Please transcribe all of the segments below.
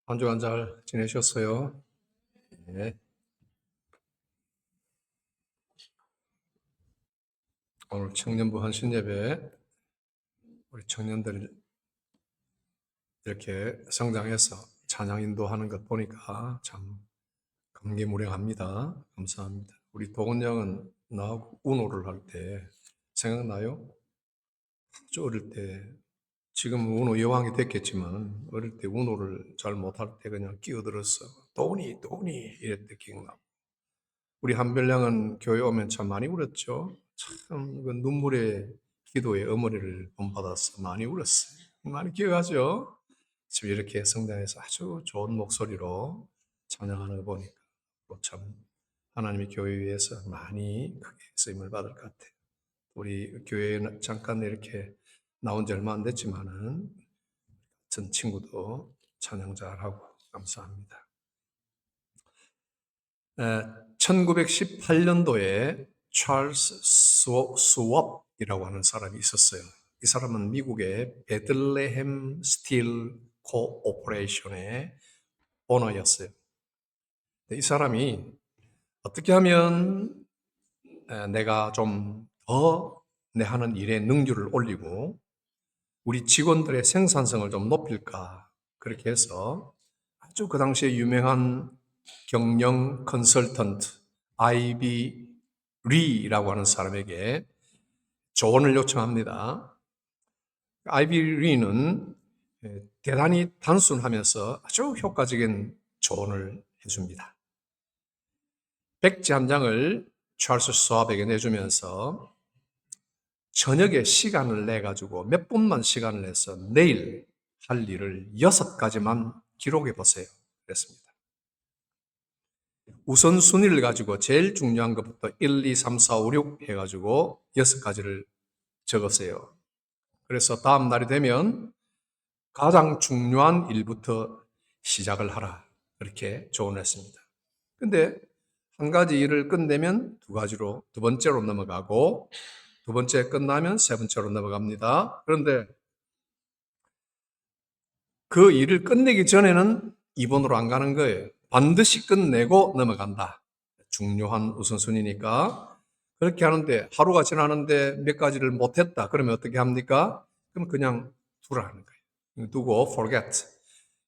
한 주간 잘 지내셨어요? 네. 오늘 청년부 헌신 예배, 우리 청년들 이렇게 성장해서 찬양 인도하는 것 보니까 참 감개무량합니다. 감사합니다. 우리 도건 양은 나하고 운호를 할 때 생각나요? 아주 어릴 때, 지금 운호 여왕이 됐겠지만 어릴 때 운호를 잘 못할 때 그냥 끼어들었어. 도훈이 이랬대 기억나고. 우리 한별량은 교회 오면 참 많이 울었죠. 참, 그 눈물의 기도에 어머니를 본받아서 많이 울었어요. 많이 기억하죠? 지금 이렇게 성당에서 아주 좋은 목소리로 찬양하는 거 보니까 참 하나님의 교회 위해서 많이 크게 쓰임을 받을 것 같아요. 우리 교회에 잠깐 이렇게 나온 지 얼마 안 됐지만은 전 친구도 찬양 잘하고 감사합니다. 1918년도에 찰스 수왑이라고 하는 사람이 있었어요. 이 사람은 미국의 베들레헴 스틸 코오퍼레이션의 오너였어요. 이 사람이 어떻게 하면 내가 좀 더 내 하는 일의 능률을 올리고 우리 직원들의 생산성을 좀 높일까 그렇게 해서 아주 그 당시에 유명한 경영 컨설턴트 아이비 리라고 하는 사람에게 조언을 요청합니다. 아이비 리는 대단히 단순하면서 아주 효과적인 조언을 해줍니다. 백지 한 장을 찰스 수왑에게 내주면서 저녁에 시간을 내가지고 몇 분만 시간을 내서 내일 할 일을 6가지만 기록해 보세요. 그랬습니다. 우선순위를 가지고 제일 중요한 것부터 1, 2, 3, 4, 5, 6 해가지고 6가지를 적으세요. 그래서 다음 날이 되면 가장 중요한 일부터 시작을 하라. 그렇게 조언했습니다. 근데 한 가지 일을 끝내면 2가지로, 2번째로 넘어가고, 2번째 끝나면 3번째로 넘어갑니다. 그런데 그 일을 끝내기 전에는 2번으로 안 가는 거예요. 반드시 끝내고 넘어간다. 중요한 우선순위니까. 그렇게 하는데 하루가 지나는데 몇 가지를 못했다. 그러면 어떻게 합니까? 그럼 그냥 두라는 거예요. 두고 forget.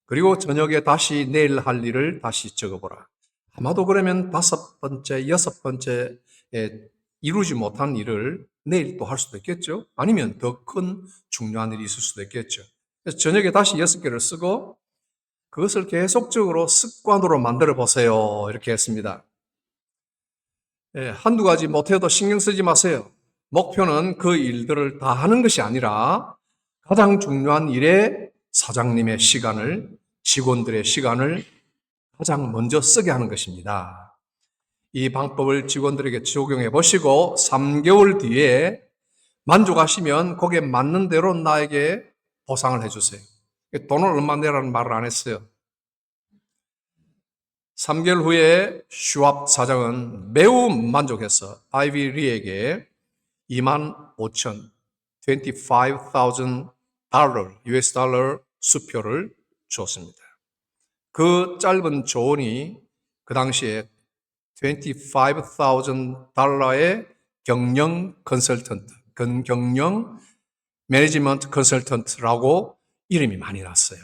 그리고 저녁에 다시 내일 할 일을 다시 적어보라. 아마도 그러면 5번째, 6번째에 이루지 못한 일을 내일 또 할 수도 있겠죠. 아니면 더 큰 중요한 일이 있을 수도 있겠죠. 그래서 저녁에 다시 6개를 쓰고 그것을 계속적으로 습관으로 만들어 보세요. 이렇게 했습니다. 한두 가지 못해도 신경 쓰지 마세요. 목표는 그 일들을 다 하는 것이 아니라 가장 중요한 일에 사장님의 시간을, 직원들의 시간을 가장 먼저 쓰게 하는 것입니다. 이 방법을 직원들에게 적용해 보시고 3개월 뒤에 만족하시면 거기에 맞는 대로 나에게 보상을 해주세요. 돈을 얼마 내라는 말을 안 했어요. 3개월 후에 슈왑 사장은 매우 만족해서 아이비 리에게 25,000, 25,000 달러, US 달러 수표를 줬습니다. 그 짧은 조언이 그 당시에 25,000 달러의 경영 컨설턴트, 경영 매니지먼트 컨설턴트라고 이름이 많이 났어요.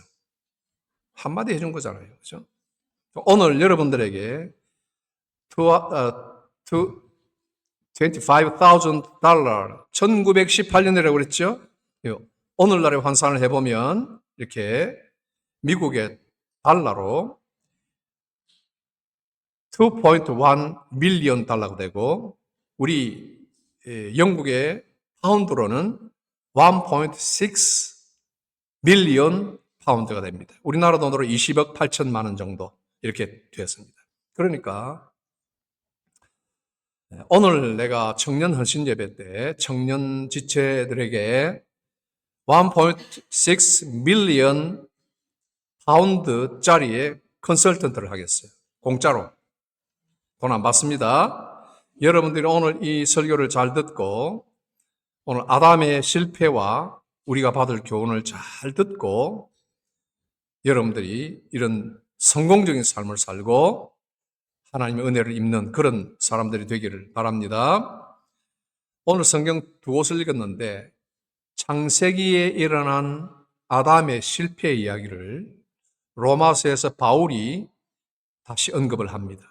한마디 해준 거잖아요. 그죠? 오늘 여러분들에게 25,000 달러, 1918년이라고 그랬죠? 오늘날에 환산을 해보면 이렇게 미국의 달러로 2.1 밀리언 달러가 되고 우리 영국의 파운드로는 1.6 밀리언 파운드가 됩니다. 우리나라 돈으로 20억 8천만 원 정도 이렇게 되었습니다. 그러니까 오늘 내가 청년 헌신 예배 때 청년 지체들에게 1.6 밀리언 파운드짜리의 컨설턴트를 하겠어요. 공짜로. 돈 안 받습니다. 여러분들이 오늘 이 설교를 잘 듣고 오늘 아담의 실패와 우리가 받을 교훈을 잘 듣고 여러분들이 이런 성공적인 삶을 살고 하나님의 은혜를 입는 그런 사람들이 되기를 바랍니다. 오늘 성경 두 곳을 읽었는데 창세기에 일어난 아담의 실패 이야기를 로마서에서 바울이 다시 언급을 합니다.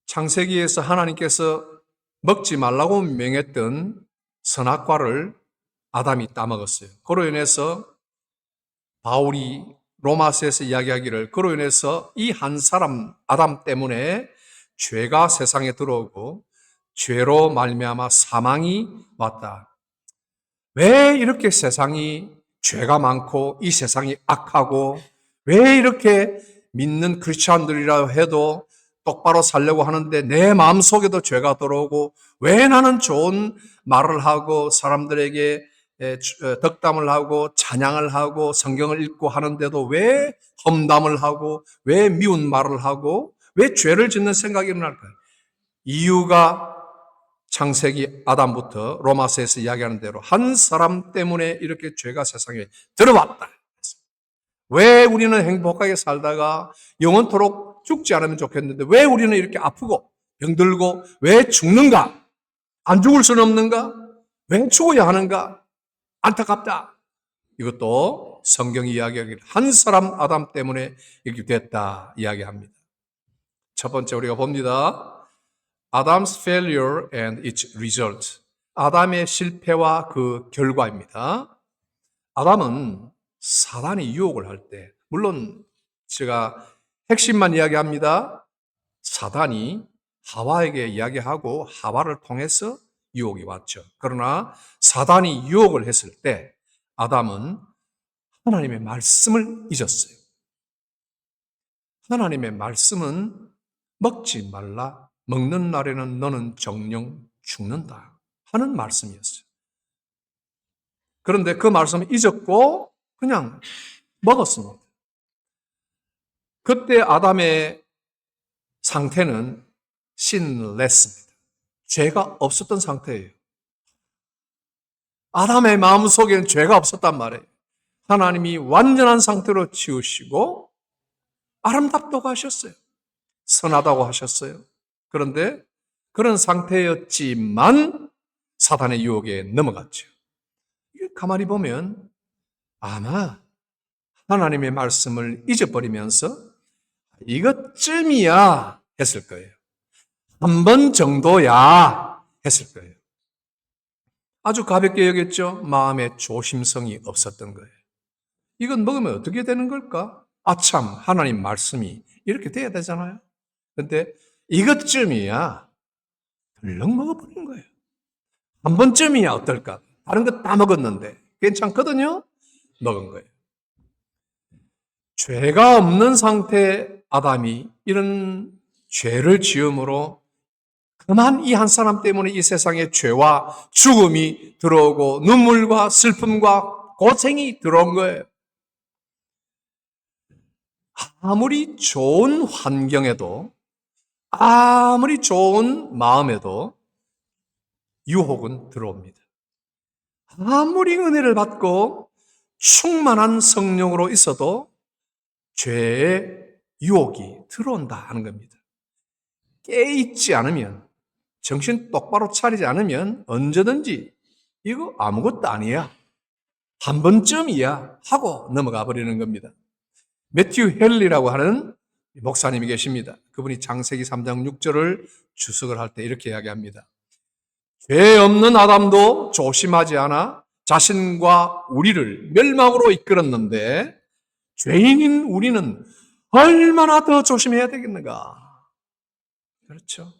창세기에서 하나님께서 먹지 말라고 명했던 선악과를 아담이 따먹었어요. 그로 인해서 바울이 로마서에서 이야기하기를 그로 인해서 이 한 사람 아담 때문에 죄가 세상에 들어오고 죄로 말미암아 사망이 왔다. 왜 이렇게 세상이 죄가 많고 이 세상이 악하고 왜 이렇게 믿는 크리스찬들이라 해도 똑바로 살려고 하는데 내 마음속에도 죄가 들어오고 왜 나는 좋은 말을 하고 사람들에게 덕담을 하고 찬양을 하고 성경을 읽고 하는데도 왜 험담을 하고 왜 미운 말을 하고 왜 죄를 짓는 생각이 일어날까요? 이유가 창세기 아담부터 로마서에서 이야기하는 대로 한 사람 때문에 이렇게 죄가 세상에 들어왔다. 왜 우리는 행복하게 살다가 영원토록 죽지 않으면 좋겠는데 왜 우리는 이렇게 아프고 병들고 왜 죽는가? 안 죽을 수는 없는가? 왜 죽어야 하는가? 안타깝다. 이것도 성경이 이야기하기를 한 사람 아담 때문에 이렇게 됐다 이야기합니다. 첫 번째 우리가 봅니다. Adam's failure and its result. 아담의 실패와 그 결과입니다. 아담은 사단이 유혹을 할 때, 물론 제가 핵심만 이야기합니다. 사단이 하와에게 이야기하고 하와를 통해서 유혹이 왔죠. 그러나 사단이 유혹을 했을 때 아담은 하나님의 말씀을 잊었어요. 하나님의 말씀은 먹지 말라. 먹는 날에는 너는 정령 죽는다 하는 말씀이었어요. 그런데 그 말씀을 잊었고 그냥 먹었습니다. 그때 아담의 상태는 sinless입니다. 죄가 없었던 상태예요. 아담의 마음속에는 죄가 없었단 말이에요. 하나님이 완전한 상태로 지으시고 아름답다고 하셨어요. 선하다고 하셨어요. 그런데 그런 상태였지만 사단의 유혹에 넘어갔죠. 가만히 보면 아마 하나님의 말씀을 잊어버리면서 이것쯤이야 했을 거예요. 한 번 정도야 했을 거예요. 아주 가볍게 여겼죠. 마음에 조심성이 없었던 거예요. 이건 먹으면 어떻게 되는 걸까? 아참 하나님 말씀이 이렇게 돼야 되잖아요. 그런데 이것쯤이야 덜렁 먹어버린 거예요. 한 번쯤이야 어떨까? 다른 거 다 먹었는데 괜찮거든요? 먹은 거예요. 죄가 없는 상태 아담이 이런 죄를 지음으로 그만 이 한 사람 때문에 이 세상에 죄와 죽음이 들어오고 눈물과 슬픔과 고생이 들어온 거예요. 아무리 좋은 환경에도 아무리 좋은 마음에도 유혹은 들어옵니다. 아무리 은혜를 받고 충만한 성령으로 있어도 죄의 유혹이 들어온다 하는 겁니다. 깨있지 않으면, 정신 똑바로 차리지 않으면 언제든지 이거 아무것도 아니야. 한 번쯤이야 하고 넘어가 버리는 겁니다. 매튜 헬리라고 하는 목사님이 계십니다. 그분이 창세기 3장 6절을 주석을 할 때 이렇게 이야기합니다. 죄 없는 아담도 조심하지 않아 자신과 우리를 멸망으로 이끌었는데 죄인인 우리는 얼마나 더 조심해야 되겠는가? 그렇죠.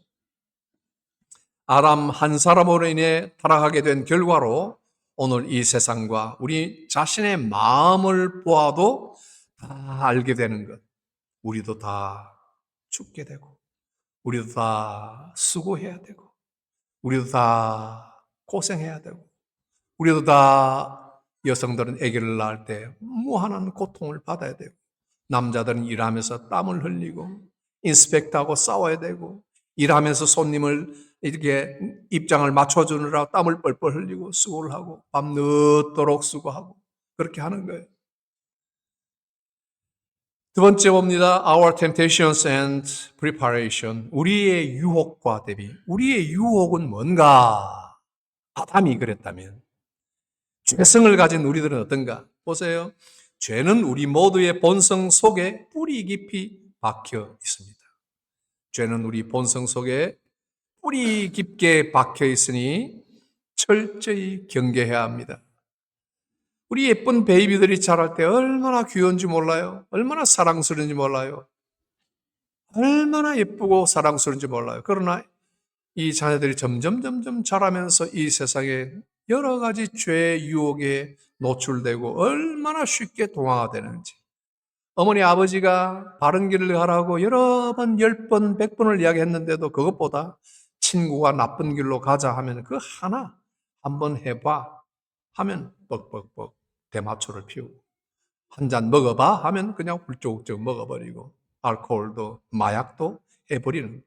아담 한 사람으로 인해 타락하게 된 결과로 오늘 이 세상과 우리 자신의 마음을 보아도 다 알게 되는 것. 우리도 다 죽게 되고, 우리도 다 수고해야 되고, 우리도 다 고생해야 되고, 우리도 다 여성들은 아기를 낳을 때 무한한 고통을 받아야 되고, 남자들은 일하면서 땀을 흘리고, 인스펙트하고 싸워야 되고, 일하면서 손님을 이렇게 입장을 맞춰주느라 땀을 뻘뻘 흘리고 수고를 하고 밤늦도록 수고하고 그렇게 하는 거예요. 두 번째 봅니다. Our temptations and preparation. 우리의 유혹과 대비. 우리의 유혹은 뭔가? 아담이 그랬다면 죄성을 가진 우리들은 어떤가? 보세요. 죄는 우리 모두의 본성 속에 뿌리 깊이 박혀 있습니다. 죄는 우리 본성 속에 뿌리 깊게 박혀 있으니 철저히 경계해야 합니다. 우리 예쁜 베이비들이 자랄 때 얼마나 귀여운지 몰라요. 얼마나 사랑스러운지 몰라요. 얼마나 예쁘고 사랑스러운지 몰라요. 그러나 이 자녀들이 점점 자라면서 이 세상에 여러 가지 죄의 유혹에 노출되고 얼마나 쉽게 동화가 되는지. 어머니 아버지가 바른 길을 가라고 여러 번, 10번, 100번을 이야기했는데도 그것보다 친구가 나쁜 길로 가자 하면 그 하나 한번 해봐 하면 뻑뻑뻑 대마초를 피우고 한 잔 먹어봐 하면 그냥 훌쩍훌쩍 먹어버리고 알코올도 마약도 해버리는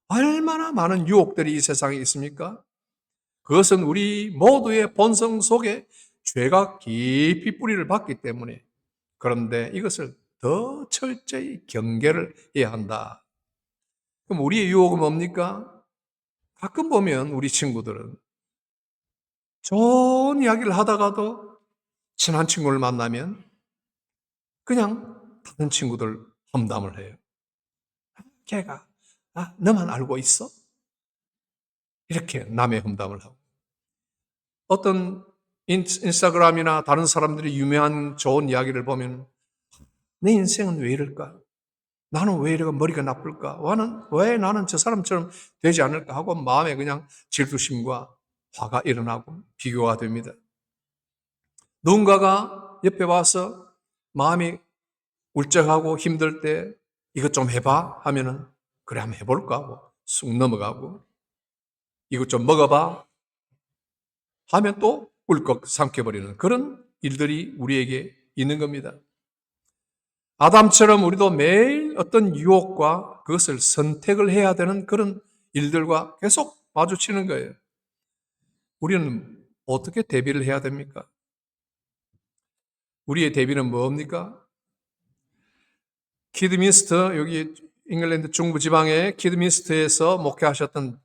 얼마나 많은 유혹들이 이 세상에 있습니까? 그것은 우리 모두의 본성 속에 죄가 깊이 뿌리를 박기 때문에 그런데 이것을 더 철저히 경계를 해야 한다. 그럼 우리의 유혹은 뭡니까? 가끔 보면 우리 친구들은 좋은 이야기를 하다가도 친한 친구를 만나면 그냥 다른 친구들 험담을 해요. 걔가 너만 알고 있어? 이렇게 남의 험담을 하고 어떤 인스타그램이나 다른 사람들이 유명한 좋은 이야기를 보면 내 인생은 왜 이럴까? 나는 왜 이렇게 머리가 나쁠까? 왜 나는 저 사람처럼 되지 않을까? 하고 마음에 그냥 질투심과 화가 일어나고 비교가 됩니다. 누군가가 옆에 와서 마음이 울적하고 힘들 때 이것 좀 해봐 하면은 그래 한번 해볼까 하고 쑥 넘어가고 이것 좀 먹어봐 하면 또 꿀꺽 삼켜버리는 그런 일들이 우리에게 있는 겁니다. 아담처럼 우리도 매일 어떤 유혹과 그것을 선택을 해야 되는 그런 일들과 계속 마주치는 거예요. 우리는 어떻게 대비를 해야 됩니까? 우리의 대비는 뭡니까? 키드민스터, 여기 잉글랜드 중부 지방의 키드민스터에서 목회하셨던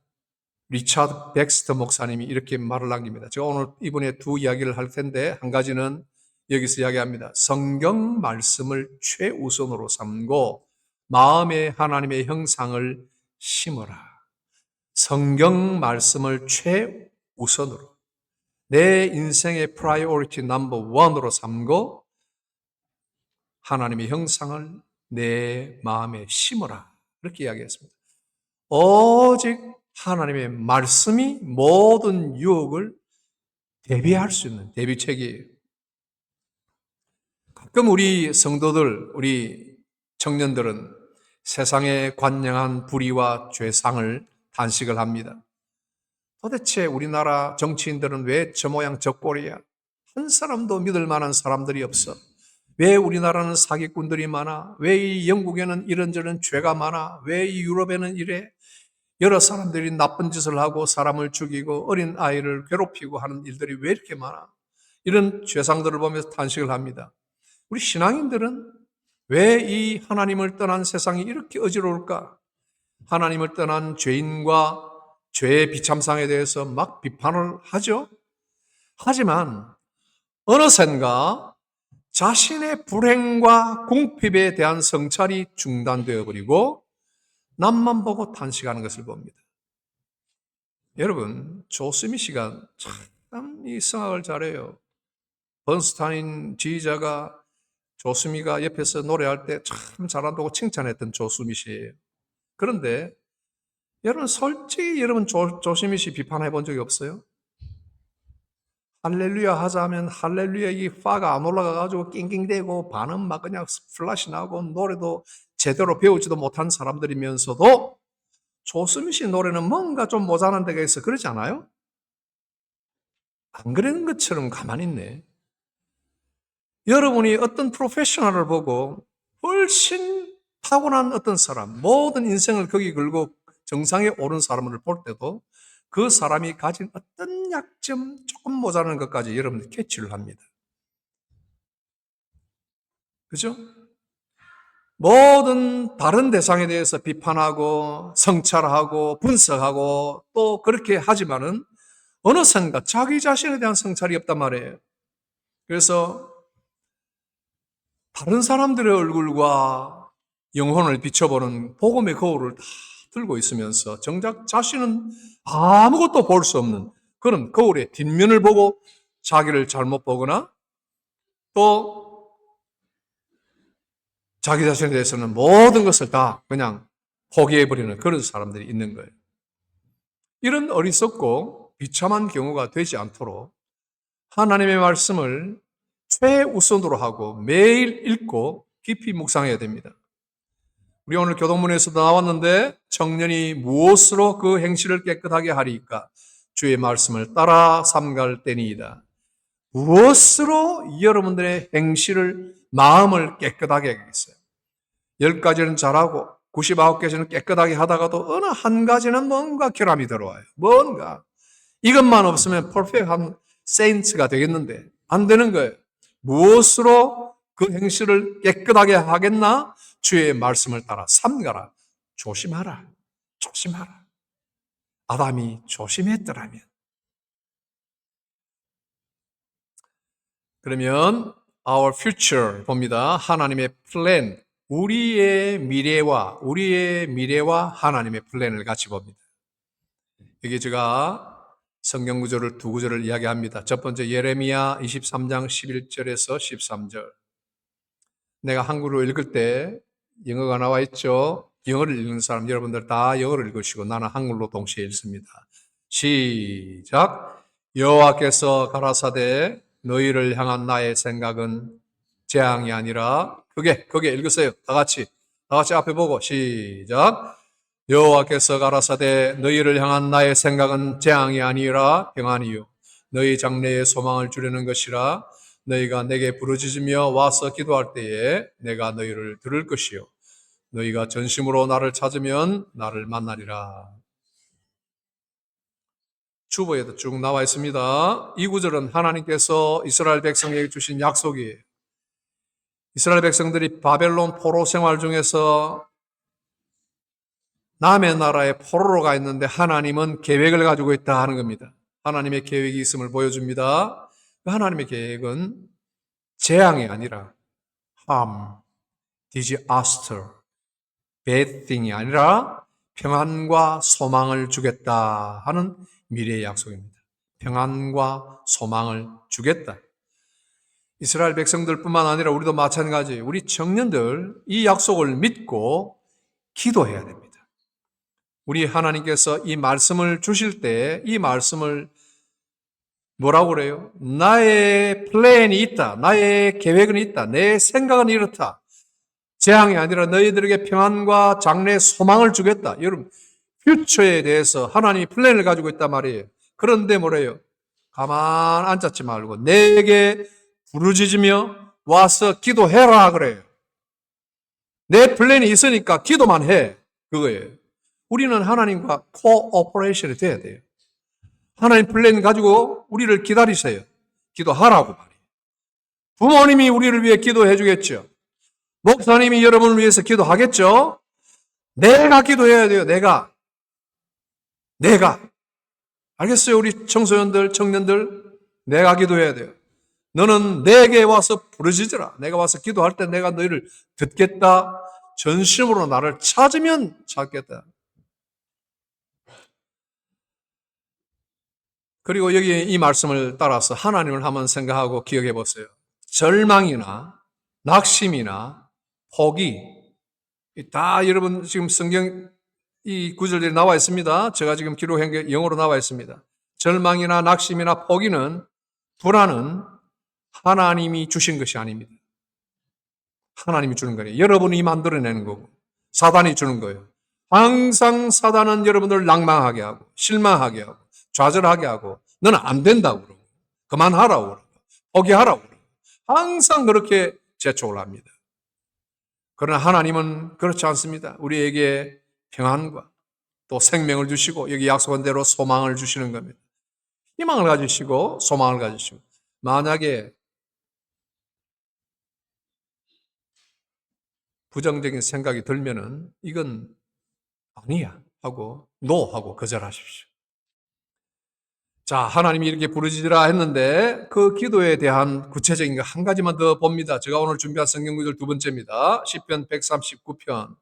리차드 백스터 목사님이 이렇게 말을 남깁니다. 제가 오늘 이번에 두 이야기를 할 텐데 한 가지는 여기서 이야기합니다. 성경 말씀을 최우선으로 삼고 마음에 하나님의 형상을 심어라. 성경 말씀을 최우선으로 내 인생의 프라이오리티 넘버 원으로 삼고 하나님의 형상을 내 마음에 심어라. 이렇게 이야기했습니다. 오직 하나님의 말씀이 모든 유혹을 대비할 수 있는 대비책이에요. 가끔 우리 성도들, 우리 청년들은 세상에 관영한 불의와 죄상을 단식을 합니다. 도대체 우리나라 정치인들은 왜 저 모양 저 꼴이야? 한 사람도 믿을 만한 사람들이 없어. 왜 우리나라는 사기꾼들이 많아? 왜 이 영국에는 이런저런 죄가 많아? 왜 이 유럽에는 이래? 여러 사람들이 나쁜 짓을 하고 사람을 죽이고 어린 아이를 괴롭히고 하는 일들이 왜 이렇게 많아? 이런 죄상들을 보면서 탄식을 합니다. 우리 신앙인들은 왜 이 하나님을 떠난 세상이 이렇게 어지러울까? 하나님을 떠난 죄인과 죄의 비참상에 대해서 막 비판을 하죠. 하지만 어느샌가 자신의 불행과 궁핍에 대한 성찰이 중단되어 버리고 남만 보고 탄식하는 것을 봅니다. 여러분, 조스미씨가 참 이 성악을 잘해요. 번스타인 지휘자가 조수미가 옆에서 노래할 때 참 잘한다고 칭찬했던 조수미씨예요. 그런데 여러분 솔직히 여러분 조수미 씨 비판해 본 적이 없어요? 할렐루야 하자면 할렐루야 이 파가 안 올라가가지고 낑낑대고 반은 막 그냥 플라시 나고 노래도 제대로 배우지도 못한 사람들이면서도 조수미 씨 노래는 뭔가 좀 모자란 데가 있어. 그러지 않아요? 안 그러는 것처럼 가만히 있네. 여러분이 어떤 프로페셔널을 보고 훨씬 타고난 어떤 사람, 모든 인생을 거기 걸고 정상에 오른 사람을 볼 때도 그 사람이 가진 어떤 약점, 조금 모자라는 것까지 여러분들이 캐치를 합니다. 그죠? 모든 다른 대상에 대해서 비판하고 성찰하고 분석하고 또 그렇게 하지만은 어느샌가 자기 자신에 대한 성찰이 없단 말이에요. 그래서 다른 사람들의 얼굴과 영혼을 비춰보는 복음의 거울을 다 들고 있으면서 정작 자신은 아무것도 볼 수 없는 그런 거울의 뒷면을 보고 자기를 잘못 보거나 또 자기 자신에 대해서는 모든 것을 다 그냥 포기해버리는 그런 사람들이 있는 거예요. 이런 어리석고 비참한 경우가 되지 않도록 하나님의 말씀을 최우선으로 하고 매일 읽고 깊이 묵상해야 됩니다. 우리 오늘 교동문에서도 나왔는데 청년이 무엇으로 그 행실을 깨끗하게 하리까? 주의 말씀을 따라 삼갈 때니이다. 무엇으로 여러분들의 행실을 마음을 깨끗하게 하겠어요? 10가지는 잘하고 99가지는 깨끗하게 하다가도 어느 한 가지는 뭔가 결함이 들어와요. 뭔가 이것만 없으면 퍼펙트한 세인트가 되겠는데 안 되는 거예요. 무엇으로 그 행실을 깨끗하게 하겠나? 주의 말씀을 따라 삼가라. 조심하라. 조심하라. 아담이 조심했더라면. 그러면 our future 봅니다. 하나님의 플랜. 우리의 미래와 하나님의 플랜을 같이 봅니다. 여기 제가 성경 구절을 두 구절을 이야기합니다. 첫 번째 예레미야 23장 11절에서 13절. 내가 한글로 읽을 때 영어가 나와 있죠. 영어를 읽는 사람 여러분들 다 영어를 읽으시고 나는 한글로 동시에 읽습니다. 시작. 여호와께서 가라사대 너희를 향한 나의 생각은 재앙이 아니라 그게 읽으세요. 다 같이 앞에 보고 시작. 여호와께서 가라사대 너희를 향한 나의 생각은 재앙이 아니라 평안이요 너희 장래의 소망을 주려는 것이라. 너희가 내게 부르짖으며 와서 기도할 때에 내가 너희를 들을 것이요 너희가 전심으로 나를 찾으면 나를 만나리라. 주보에도 쭉 나와 있습니다. 이 구절은 하나님께서 이스라엘 백성에게 주신 약속이에요. 이스라엘 백성들이 바벨론 포로 생활 중에서 남의 나라에 포로로 가 있는데 하나님은 계획을 가지고 있다 하는 겁니다. 하나님의 계획이 있음을 보여줍니다. 하나님의 계획은 재앙이 아니라 harm, disaster, bad thing이 아니라 평안과 소망을 주겠다 하는 미래의 약속입니다. 평안과 소망을 주겠다. 이스라엘 백성들뿐만 아니라 우리도 마찬가지. 우리 청년들 이 약속을 믿고 기도해야 됩니다. 우리 하나님께서 이 말씀을 주실 때 이 말씀을 뭐라고 그래요? 나의 플랜이 있다. 나의 계획은 있다. 내 생각은 이렇다. 재앙이 아니라 너희들에게 평안과 장래의 소망을 주겠다. 여러분, 퓨처에 대해서 하나님이 플랜을 가지고 있단 말이에요. 그런데 뭐래요? 가만 앉았지 말고 내게 부르짖으며 와서 기도해라 그래요. 내 플랜이 있으니까 기도만 해. 그거예요. 우리는 하나님과 코오퍼레이션이 돼야 돼요. 하나님 플랜 가지고 우리를 기다리세요. 기도하라고 말이에요. 부모님이 우리를 위해 기도해 주겠죠. 목사님이 여러분을 위해서 기도하겠죠. 내가 기도해야 돼요. 내가. 알겠어요? 우리 청소년들, 청년들. 내가 기도해야 돼요. 너는 내게 와서 부르짖으라. 내가 와서 기도할 때 내가 너희를 듣겠다. 전심으로 나를 찾으면 찾겠다. 그리고 여기 이 말씀을 따라서 하나님을 한번 생각하고 기억해 보세요. 절망이나 낙심이나 포기 다 여러분 지금 성경 이 구절들이 나와 있습니다. 제가 지금 기록한 게 영어로 나와 있습니다. 절망이나 낙심이나 포기는 불안은 하나님이 주신 것이 아닙니다. 하나님이 주는 거예요. 여러분이 만들어내는 거고 사단이 주는 거예요. 항상 사단은 여러분들 낭망하게 하고 실망하게 하고 좌절하게 하고 너는 안 된다고 그러고 그만하라고 그러고 포기하라고 그러고 항상 그렇게 재촉을 합니다. 그러나 하나님은 그렇지 않습니다. 우리에게 평안과 또 생명을 주시고 여기 약속한 대로 소망을 주시는 겁니다. 희망을 가지시고 소망을 가지시고 만약에 부정적인 생각이 들면은 이건 아니야 하고 노 하고 거절하십시오. 자, 하나님이 이렇게 부르짖으라 했는데 그 기도에 대한 구체적인 거 한 가지만 더 봅니다. 제가 오늘 준비한 성경 구절 두 번째입니다. 시편 139편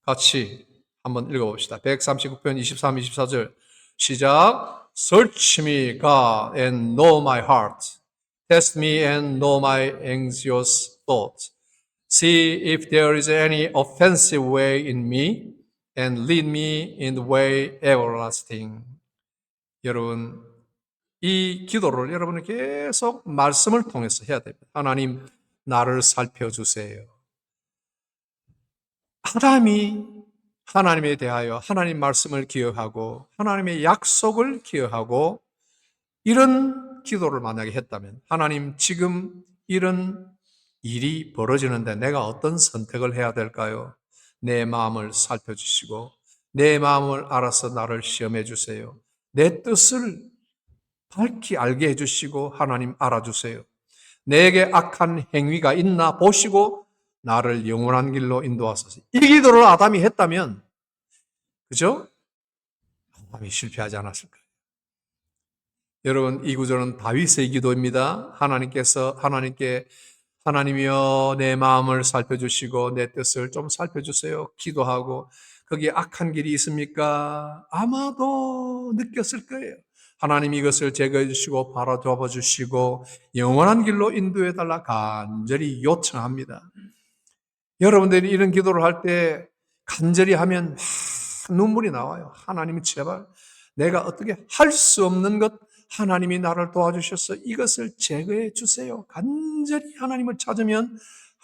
같이 한번 읽어봅시다. 139편 23, 24절 시작. Search me, God, and know my heart. Test me and know my anxious thoughts. See if there is any offensive way in me, and lead me in the way everlasting. 여러분, 이 기도를 여러분은 계속 말씀을 통해서 해야 됩니다. 하나님, 나를 살펴주세요. 하나님에 대하여 하나님 말씀을 기억하고 하나님의 약속을 기억하고 이런 기도를 만약에 했다면 하나님 지금 이런 일이 벌어지는데 내가 어떤 선택을 해야 될까요? 내 마음을 살펴주시고 내 마음을 알아서 나를 시험해 주세요. 내 뜻을 밝히 알게 해주시고 하나님 알아주세요. 내게 악한 행위가 있나 보시고 나를 영원한 길로 인도하소서. 이 기도를 아담이 했다면 그죠? 아담이 실패하지 않았을까요? 여러분, 이 구절은 다윗의 기도입니다. 하나님이여 내 마음을 살펴주시고 내 뜻을 좀 살펴주세요. 기도하고 거기에 악한 길이 있습니까? 아마도 느꼈을 거예요. 하나님 이것을 제거해 주시고 바로잡아 주시고 영원한 길로 인도해 달라 간절히 요청합니다. 여러분들이 이런 기도를 할 때 간절히 하면 막 눈물이 나와요. 하나님 제발 내가 어떻게 할 수 없는 것 하나님이 나를 도와주셔서 이것을 제거해 주세요. 간절히 하나님을 찾으면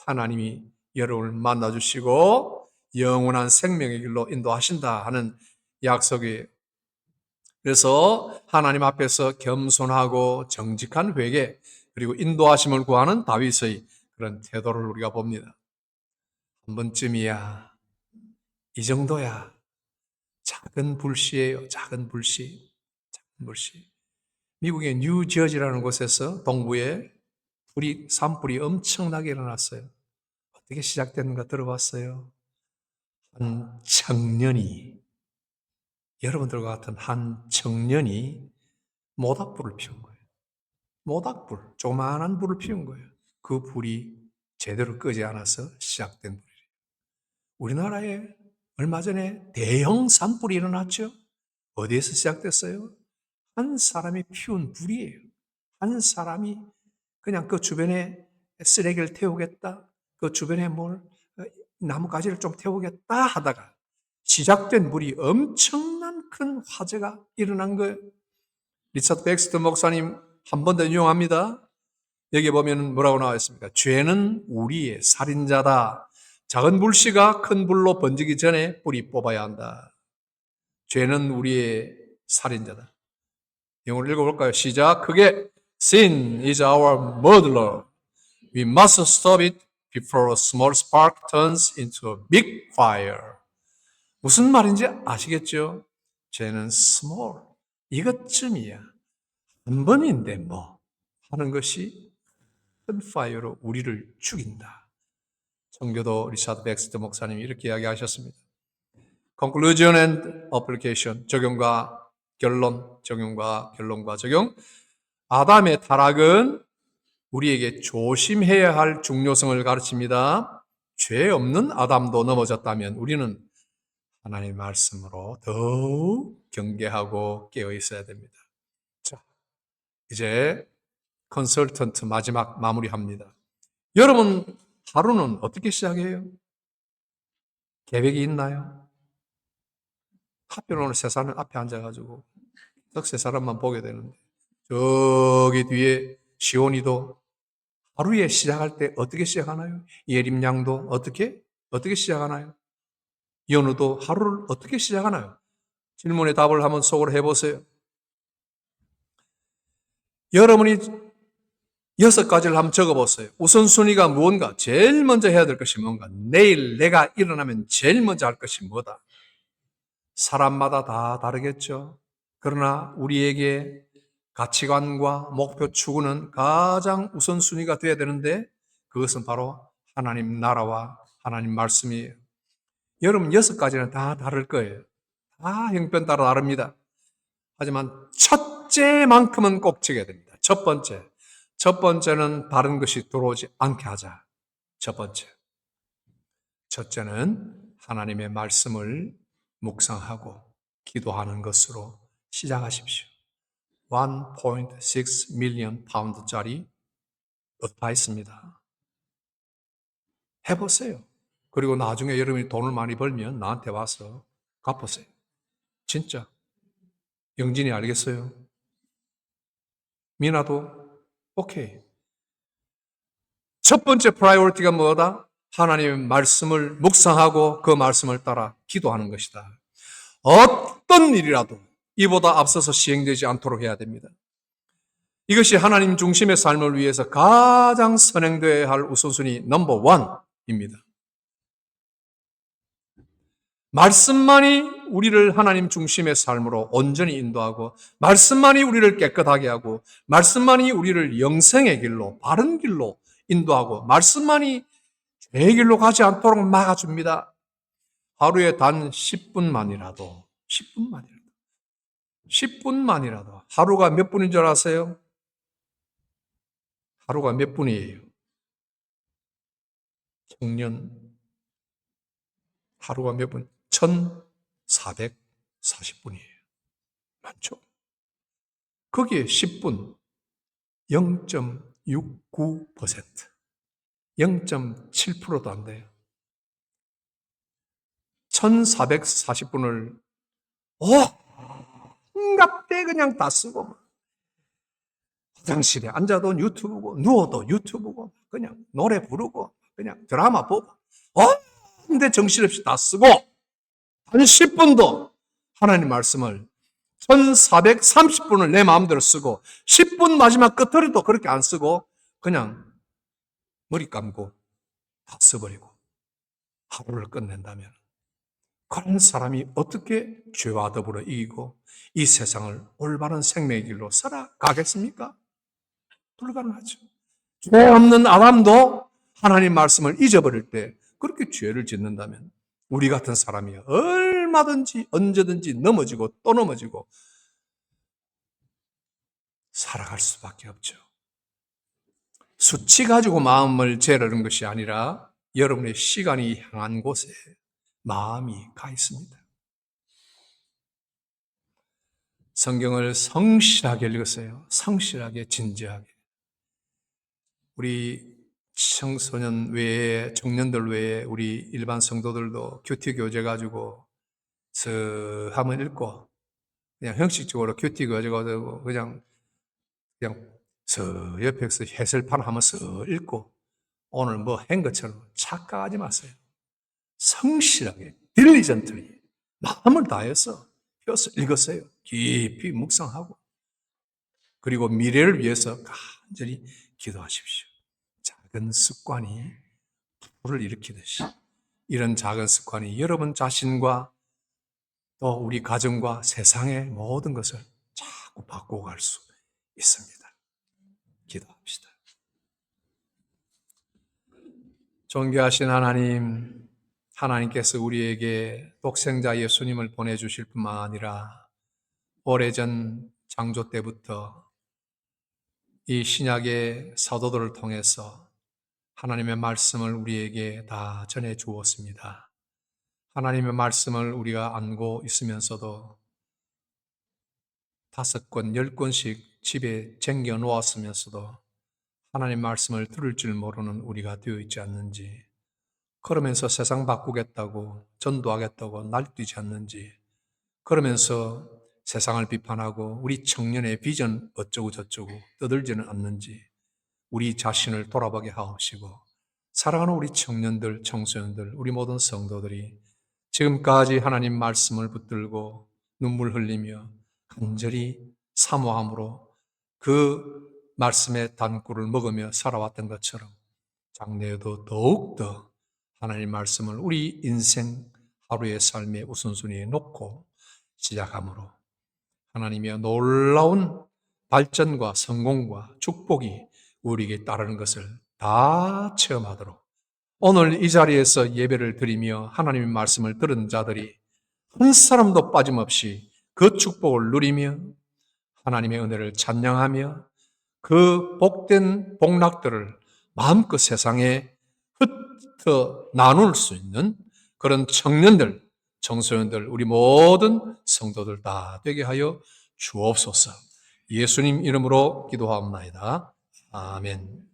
하나님이 여러분을 만나주시고 영원한 생명의 길로 인도하신다 하는 약속이에요. 그래서 하나님 앞에서 겸손하고 정직한 회개 그리고 인도하심을 구하는 다윗의 그런 태도를 우리가 봅니다. 한 번쯤이야. 이 정도야. 작은 불씨예요. 작은 불씨. 작은 불씨. 미국의 뉴저지라는 곳에서 동부에 산불이 엄청나게 일어났어요. 어떻게 시작됐는가 들어봤어요? 한 청년이, 여러분들과 같은 한 청년이 모닥불을 피운 거예요. 모닥불, 조그마한 불을 피운 거예요. 그 불이 제대로 끄지 않아서 시작된 불이에요. 우리나라에 얼마 전에 대형 산불이 일어났죠? 어디에서 시작됐어요? 한 사람이 피운 불이에요. 한 사람이 그냥 그 주변에 쓰레기를 태우겠다, 그 주변에 나뭇가지를 좀 태우겠다 하다가 시작된 불이 엄청난 큰 화재가 일어난 거예요. 리차드 백스터 목사님 한 번 더 인용합니다. 여기 보면 뭐라고 나와 있습니까? 죄는 우리의 살인자다. 작은 불씨가 큰 불로 번지기 전에 뿌리 뽑아야 한다. 죄는 우리의 살인자다. 영어로 읽어볼까요? 시작. 그게 Sin is our murderer. We must stop it before a small spark turns into a big fire. 무슨 말인지 아시겠죠? 죄는 small. 이것쯤이야. 한 번인데 뭐 하는 것이 큰 파이어로 우리를 죽인다. 청교도 리차드 백스터 목사님이 이렇게 이야기하셨습니다. Conclusion and application. 적용과 결론과 적용. 아담의 타락은 우리에게 조심해야 할 중요성을 가르칩니다. 죄 없는 아담도 넘어졌다면 우리는 하나님의 말씀으로 더욱 경계하고 깨어 있어야 됩니다. 자, 이제 컨설턴트 마지막 마무리합니다. 여러분 하루는 어떻게 시작해요? 계획이 있나요? 하필 오늘 세 사람 앞에 앉아가지고 딱 세 사람만 보게 되는데 저기 뒤에 시온이도 하루에 시작할 때 어떻게 시작하나요? 예림양도 어떻게 시작하나요? 연우도 하루를 어떻게 시작하나요? 질문에 답을 한번 속으로 해보세요. 여러분이 6가지를 한번 적어보세요. 우선순위가 무언가? 제일 먼저 해야 될 것이 뭔가? 내일 내가 일어나면 제일 먼저 할 것이 뭐다? 사람마다 다 다르겠죠. 그러나 우리에게 가치관과 목표 추구는 가장 우선순위가 되어야 되는데 그것은 바로 하나님 나라와 하나님 말씀이에요. 여러분 6가지는 다 다를 거예요. 다 형편 따라 다릅니다. 하지만 첫째만큼은 꼭 지켜야 됩니다. 첫 번째는 다른 것이 들어오지 않게 하자. 첫 번째. 첫째는 하나님의 말씀을 묵상하고 기도하는 것으로 시작하십시오. 1.6 밀리언 파운드짜리 얻다 있습니다. 해보세요. 그리고 나중에 여러분이 돈을 많이 벌면 나한테 와서 갚으세요. 진짜. 영진이 알겠어요? 미나도? 오케이. 첫 번째 프라이오리티가 뭐다? 하나님의 말씀을 묵상하고 그 말씀을 따라 기도하는 것이다. 어떤 일이라도 이보다 앞서서 시행되지 않도록 해야 됩니다. 이것이 하나님 중심의 삶을 위해서 가장 선행되어야 할 우선순위 넘버 1입니다. 말씀만이 우리를 하나님 중심의 삶으로 온전히 인도하고, 말씀만이 우리를 깨끗하게 하고, 말씀만이 우리를 영생의 길로, 바른 길로 인도하고, 말씀만이 죄의 길로 가지 않도록 막아줍니다. 하루에 단 10분만이라도, 10분만이라도, 하루가 몇 분인 줄 아세요? 하루가 몇 분이에요? 청년, 하루가 몇 분? 1440분이에요. 많죠? 거기에 10분, 0.69%, 0.7%도 안 돼요. 1440분을 온갖 때 그냥 다 쓰고, 화장실에 앉아도 유튜브고, 누워도 유튜브고, 그냥 노래 부르고, 그냥 드라마 보고, 근데 정신없이 다 쓰고, 한 10분도 하나님 말씀을 1430분을 내 마음대로 쓰고, 10분 마지막 끝으로도 그렇게 안 쓰고, 그냥 머리 감고 다 써버리고, 하루를 끝낸다면, 그런 사람이 어떻게 죄와 더불어 이기고 이 세상을 올바른 생명의 길로 살아가겠습니까? 불가능하죠. 죄 없는 아담도 하나님 말씀을 잊어버릴 때 그렇게 죄를 짓는다면 우리 같은 사람이 얼마든지 언제든지 넘어지고 또 넘어지고 살아갈 수밖에 없죠. 수치 가지고 마음을 재르는 것이 아니라 여러분의 시간이 향한 곳에 마음이 가 있습니다. 성경을 성실하게 읽으세요. 성실하게, 진지하게. 우리 청소년 외에, 청년들 외에 우리 일반 성도들도 큐티 교재 가지고 한번 읽고 그냥 형식적으로 큐티 교재 가지고 그냥 옆에서 해설판 하면서 읽고 오늘 뭐 한 것처럼 착각하지 마세요. 성실하게, 딜리전트리 마음을 다해서 펴서 읽으세요. 깊이 묵상하고 그리고 미래를 위해서 간절히 기도하십시오. 작은 습관이 불을 일으키듯이 이런 작은 습관이 여러분 자신과 또 우리 가정과 세상의 모든 것을 자꾸 바꿔갈 수 있습니다. 기도합시다. 존귀하신 하나님, 하나님께서 우리에게 독생자 예수님을 보내주실 뿐만 아니라 오래전 창조 때부터 이 신약의 사도들을 통해서 하나님의 말씀을 우리에게 다 전해 주었습니다. 하나님의 말씀을 우리가 알고 있으면서도 5권, 10권씩 집에 쟁겨 놓았으면서도 하나님 말씀을 들을 줄 모르는 우리가 되어 있지 않는지, 그러면서 세상 바꾸겠다고 전도하겠다고 날뛰지 않는지, 그러면서 세상을 비판하고 우리 청년의 비전 어쩌고 저쩌고 떠들지는 않는지 우리 자신을 돌아보게 하옵시고, 사랑하는 우리 청년들, 청소년들, 우리 모든 성도들이 지금까지 하나님 말씀을 붙들고 눈물 흘리며 간절히 사모함으로 그 말씀의 단꿀을 먹으며 살아왔던 것처럼 장래에도 더욱더 하나님 말씀을 우리 인생 하루의 삶의 우선순위에 놓고 시작함으로 하나님의 놀라운 발전과 성공과 축복이 우리에게 따르는 것을 다 체험하도록 오늘 이 자리에서 예배를 드리며 하나님의 말씀을 들은 자들이 한 사람도 빠짐없이 그 축복을 누리며 하나님의 은혜를 찬양하며 그 복된 복락들을 마음껏 세상에 흩어 나눌 수 있는 그런 청년들, 청소년들, 우리 모든 성도들 다 되게 하여 주옵소서. 예수님 이름으로 기도하옵나이다. 아멘.